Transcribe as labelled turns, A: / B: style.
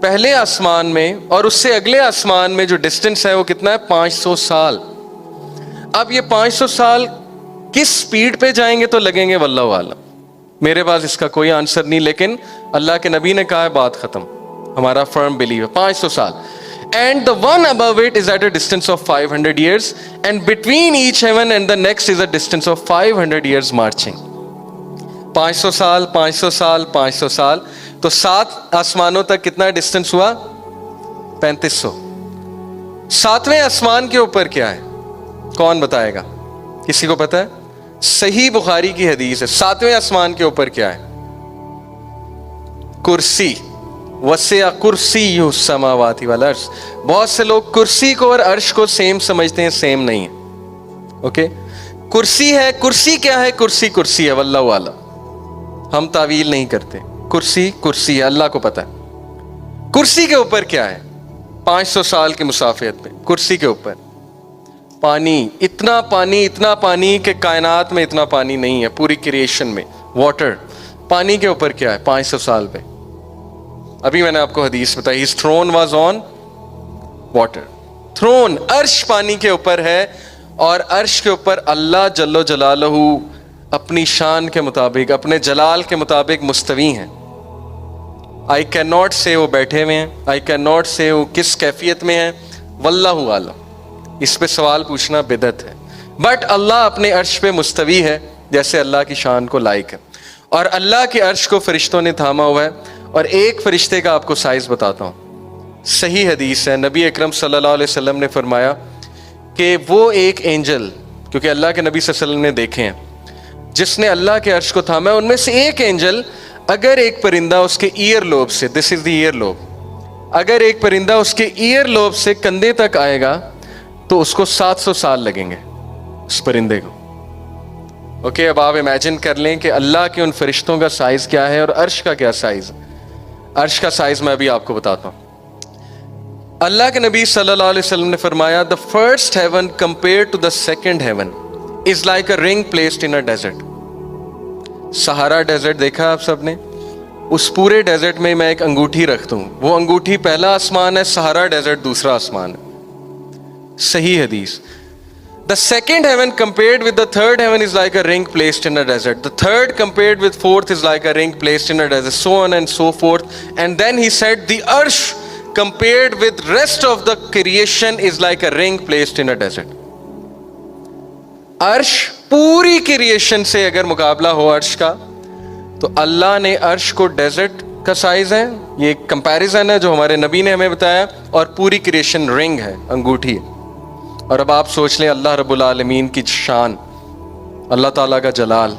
A: پہلے آسمان میں اور اس سے اگلے آسمان میں جو ڈسٹینس ہے وہ کتنا ہے؟ 500 سال. اب یہ 500 سال کس سپیڈ پہ جائیں گے تو لگیں گے واللہ عالم. میرے پاس اس کا کوئی آنسر نہیں، لیکن اللہ کے نبی نے کہا ہے بات ختم. ہمارا فرم بلیو ہے 500 سال. And the one above it is at a distance of 500 years, and between each heaven and the next is a distance of 500 years marching. 500 سال 500 سال 500 سال، تو 7 آسمانوں تک کتنا ڈسٹینس ہوا؟ 3500. 7ویں آسمان کے اوپر کیا ہے؟ کون بتائے گا؟ کسی کو پتا ہے؟ صحیح بخاری کی حدیث ہے. 7ویں آسمان کے اوپر کیا ہے؟ کرسی. وسع کرسی السماوات والارض. بہت سے لوگ کرسی کو اور عرش کو سیم سمجھتے ہیں، سیم نہیں ہے. اوکے، کرسی ہے. کرسی کیا ہے؟ کرسی کرسی ہے، واللہ اعلم. ہم تعویل نہیں کرتے. کرسی کرسی ہے، اللہ کو پتہ ہے. کرسی کے اوپر کیا ہے؟ 500 سال کی مسافت پہ کرسی کے اوپر پانی. اتنا پانی کہ کائنات میں اتنا پانی نہیں ہے پوری کریشن میں. واٹر. پانی کے اوپر کیا ہے 500 سال پہ؟ ابھی میں نے آپ کو حدیث بتائی. His throne was on water. throne عرش پانی کے اوپر ہے، اور عرش کے اوپر اللہ جل جلالہ اپنی شان کے مطابق، اپنے جلال کے مطابق مستوی ہیں. I cannot say وہ بیٹھے ہوئے ہیں. I cannot say وہ کس کیفیت میں ہیں، واللہ عالم. اس پہ سوال پوچھنا بدعت ہے. بٹ اللہ اپنے عرش پہ مستوی ہے جیسے اللہ کی شان کو لائق ہے. اور اللہ کے عرش کو فرشتوں نے تھاما ہوا ہے. اور ایک فرشتے کا آپ کو سائز بتاتا ہوں. صحیح حدیث ہے، نبی اکرم صلی اللہ علیہ وسلم نے فرمایا کہ وہ ایک اینجل، کیونکہ اللہ کے نبی صلی اللہ علیہ وسلم نے دیکھے ہیں، جس نے اللہ کے عرش کو تھاما ہے، ان میں سے ایک اینجل، اگر ایک پرندہ اس کے ایئر لوب سے، دس از دی ایئر لوب، اگر ایک پرندہ اس کے ایئر لوب سے کندھے تک آئے گا تو اس کو 700 سال لگیں گے اس پرندے کو. اوکے، اب آپ امیجن کر لیں کہ اللہ کے ان فرشتوں کا سائز کیا ہے اور عرش کا کیا سائز ہے. عرش کا سائز میں ابھی آپ کو بتاتا ہوں. اللہ کے نبی صلی اللہ علیہ وسلم نے فرمایا the first heaven compared to the second heaven is like a ring placed in a desert. سہارا ڈیزرٹ دیکھا آپ سب نے؟ اس پورے ڈیزرٹ میں میں ایک انگوٹھی رکھتا ہوں، وہ انگوٹھی پہلا آسمان ہے، سہارا ڈیزرٹ دوسرا آسمان ہے. صحیح حدیث. The second heaven compared with the third heaven is like a ring placed in a desert. The third compared with fourth is like a ring placed in a desert, so on and so forth. And then he said, the arsh compared with rest of the creation is like a ring placed in a desert. عرش پوری creation سے اگر مقابلہ ہو عرش کا، تو اللہ نے عرش کو ڈیزرٹ کا سائز ہے، یہ ایک کمپیریزن ہے جو ہمارے نبی نے ہمیں بتایا، اور پوری کریشن رنگ ہے، انگوٹھی ہے. اور اب آپ سوچ لیں اللہ رب العالمین کی شان، اللہ تعالیٰ کا جلال.